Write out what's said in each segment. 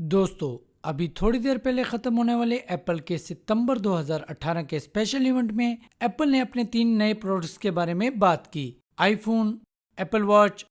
दोस्तों, अभी थोड़ी देर पहले खत्म होने वाले एप्पल के सितंबर 2018 के स्पेशल इवेंट में एप्पल ने अपने 3 नए प्रोडक्ट्स के बारे में बात की। आईफोन, एप्पल वॉच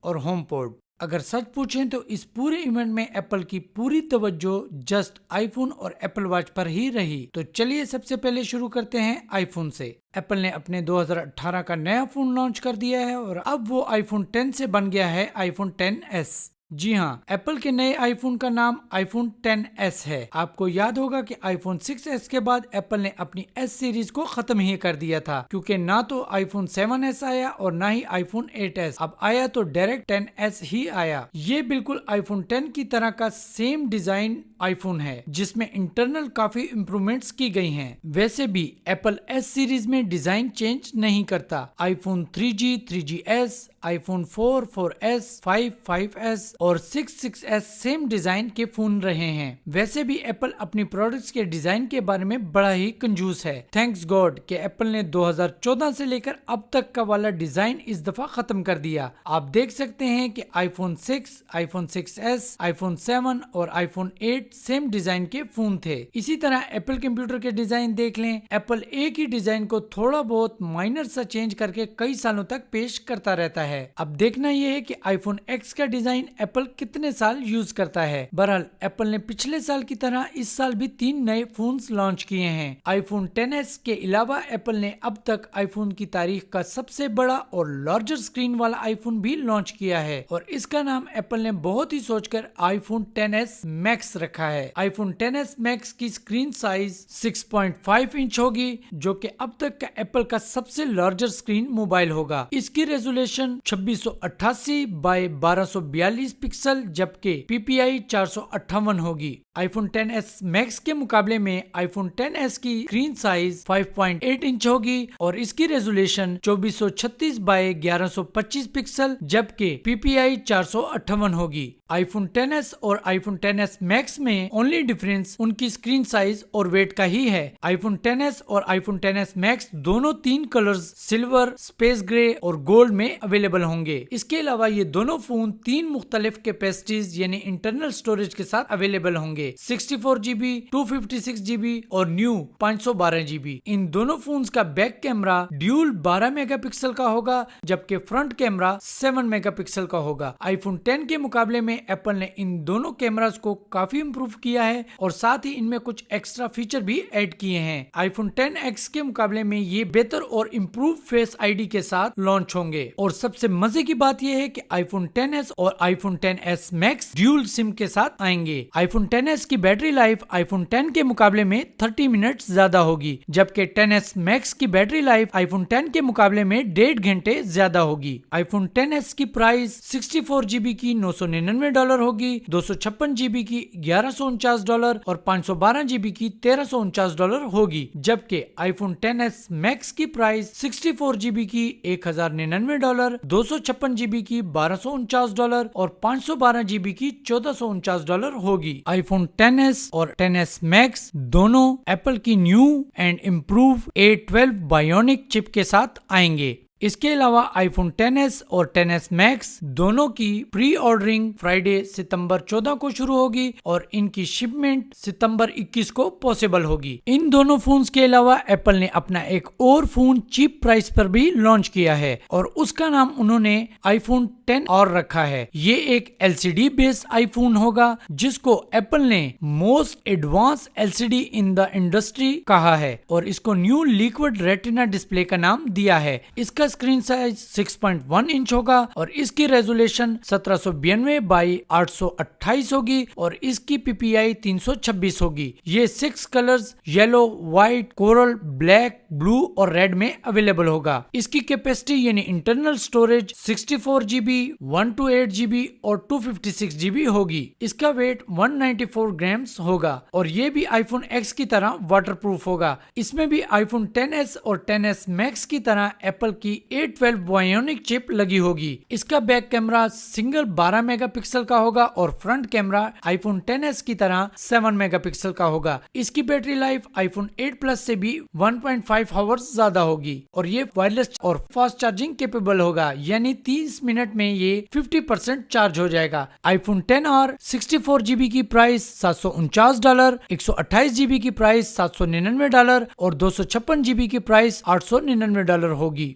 और होमपोड। अगर सच पूछें तो इस पूरे इवेंट में एप्पल की पूरी तवज्जो जस्ट आईफोन और एप्पल वॉच पर ही रही। तो चलिए सबसे पहले शुरू करते हैं आईफोन से। एप्पल ने अपने 2018 का नया फोन लॉन्च कर दिया है और अब वो आईफोन 10 से बन गया है आईफोन 10s। जी हाँ, एप्पल के नए आईफोन का नाम आईफोन 10s है। आपको याद होगा कि आईफोन 6s के बाद एप्पल ने अपनी S सीरीज को खत्म ही कर दिया था, क्योंकि ना तो आईफोन 7s आया और ना ही आईफोन 8s। अब आया तो डायरेक्ट 10s ही आया। ये बिल्कुल आईफोन 10 की तरह का सेम डिजाइन आईफोन है, जिसमें इंटरनल काफी इंप्रूवमेंट्स की गई हैं। वैसे भी एप्पल S सीरीज में डिजाइन चेंज नहीं करता। IPhone 3G, 3GS, iPhone 4, 4S, 5, 5S और 6, 6S सेम डिजाइन के फोन रहे हैं। वैसे भी एप्पल अपनी प्रोडक्ट्स के डिजाइन के बारे में बड़ा ही कंजूस है। थैंक्स गॉड कि एप्पल ने 2014 से लेकर अब तक का वाला डिजाइन इस दफा खत्म कर दिया। आप देख सकते हैं कि आईफोन 6, आईफोन 6S, आईफोन 7 और आईफोन 8 सेम डिजाइन के फोन थे। इसी तरह एप्पल कंप्यूटर के डिजाइन देख लें। एप्पल एक ही डिजाइन को थोड़ा बहुत माइनर सा चेंज करके कई सालों तक पेश करता रहता है। अब देखना यह है कि आईफोन X का डिजाइन एप्पल कितने साल यूज करता है। बहरहाल एप्पल ने पिछले साल की तरह इस साल भी 3 नए फोन्स लॉन्च किए हैं। आईफोन 10s के अलावा एप्पल ने अब तक आईफोन की तारीख का सबसे बड़ा और लार्जर स्क्रीन वाला आईफोन भी लॉन्च किया है और इसका नाम एप्पल ने बहुत ही सोचकर आईफोन 10s मैक्स रखा है। आईफोन 10s मैक्स की स्क्रीन साइज 6.5 इंच होगी, जो कि अब तक का एप्पल का सबसे लार्जर स्क्रीन मोबाइल होगा। इसकी रेजोल्यूशन 2688 बाय 1242 पिक्सल जबकि PPI 458 होगी। आईफोन 10s मैक्स के मुकाबले में आईफोन 10s की स्क्रीन साइज 5.8 इंच होगी और इसकी रेजोल्यूशन 2436 बाय 1125 पिक्सल जबकि PPI 458 होगी। आईफोन 10s और आईफोन 10s मैक्स में ओनली डिफरेंस उनकी स्क्रीन साइज और वेट का ही है। आईफोन 10s और आईफोन 10s मैक्स दोनों 3 कलर्स सिल्वर, स्पेस ग्रे और गोल्ड में अवेलेबल होंगे। इसके अलावा ये दोनों फोन 3 मुख्तलिफ कैपेसिटीज यानी इंटरनल स्टोरेज के साथ अवेलेबल होंगे। 64GB, 256GB और न्यू 512GB। इन दोनों फोन्स का बैक कैमरा ड्यूल 12 मेगापिक्सल का होगा जबकि फ्रंट कैमरा 7 मेगापिक्सल का होगा। आईफोन 10 के मुकाबले में एप्पल ने इन दोनों कैमरास को काफी इंप्रूव किया है और साथ ही इनमें कुछ एक्स्ट्रा फीचर भी ऐड किए हैं। आईफोन 10X के मुकाबले में ये बेहतर और इम्प्रूव फेस आईडी के साथ लॉन्च होंगे। और सबसे मजे की बात यह है कि आईफोन 10s और iPhone 10s max dual SIM के साथ आएंगे। आईफोन 10s की बैटरी लाइफ आईफोन 10 के मुकाबले में 30 मिनट ज्यादा होगी जबकि 10s मैक्स की बैटरी लाइफ आईफोन 10 के मुकाबले में 1.5 घंटे ज्यादा होगी। आईफोन 10s की प्राइस 64GB की $999 होगी, 256GB की $1149 और 512GB की $1349 होगी जबकि आईफोन 10s मैक्स की प्राइस 64GB की $1099, 256GB की $1249 और 512GB की $1449 होगी। आईफोन 10s और 10s मैक्स दोनों एप्पल की new and improve A12 bionic chip के साथ आएंगे। इसके अलावा आईफोन 10s और 10s मैक्स दोनों की प्री ऑर्डरिंग फ्राइडे सितंबर 14 को शुरू होगी और इनकी शिपमेंट सितंबर 21 को पॉसिबल होगी। इन दोनों फोन्स के अलावा एप्पल ने अपना एक और फोन चीप प्राइस पर भी लॉन्च किया है और उसका नाम उन्होंने आईफोन 10 और रखा है। ये एक LCD बेस्ड आईफोन होगा जिसको एप्पल ने most advance LCD in the industry कहा है और इसको न्यू लिक्विड रेटिना डिस्प्ले का नाम दिया है। इसका स्क्रीन साइज 6.1 इंच होगा और इसकी रेजोल्यूशन 1792 बाई 828 होगी और इसकी PPI 326 होगी। ये 6 colours yellow, white, coral, black, blue और रेड में अवेलेबल होगा। इसकी कैपेसिटी यानी इंटरनल स्टोरेज 64GB, 128GB और 256GB होगी। इसका वेट 194 ग्राम्स होगा और ये भी आईफोन X की तरह वाटरप्रूफ होगा। इसमें भी आईफोन 10s और 10s मैक्स की तरह एप्पल की A12 बायोनिक चिप लगी होगी। इसका बैक कैमरा सिंगल 12 मेगापिक्सल का होगा और फ्रंट कैमरा आईफोन 10s की तरह 7 मेगापिक्सल का होगा। इसकी बैटरी लाइफ आईफोन 8 प्लस से भी 1.5 आवर्स ज्यादा होगी और ये वायरलेस और फास्ट चार्जिंग कैपेबल होगा, यानी 30 मिनट में में ये 50% चार्ज हो जाएगा। आईफोन 10 और 64 GB की प्राइस $749, 128 GB की प्राइस $799 और 256 GB की प्राइस $899 होगी।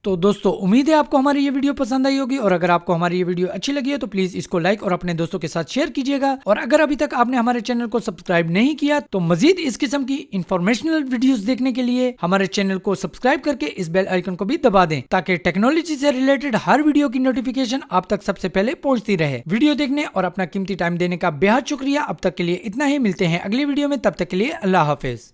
तो दोस्तों उम्मीद है आपको हमारी ये वीडियो पसंद आई होगी, और अगर आपको हमारी ये वीडियो अच्छी लगी है तो प्लीज इसको लाइक और अपने दोस्तों के साथ शेयर कीजिएगा। और अगर अभी तक आपने हमारे चैनल को सब्सक्राइब नहीं किया तो मजीद इस किस्म की इंफॉर्मेशनल वीडियोस देखने के लिए हमारे चैनल को सब्सक्राइब करके इस बेल आइकन को भी दबा दें, ताकि टेक्नोलॉजी से रिलेटेड हर वीडियो की नोटिफिकेशन आप तक सबसे पहले पहुंचती रहे। वीडियो देखने और अपना कीमती टाइम देने का बेहद शुक्रिया। अब तक के लिए इतना ही, मिलते हैं अगली वीडियो में, तब तक के लिए अल्लाह हाफिज।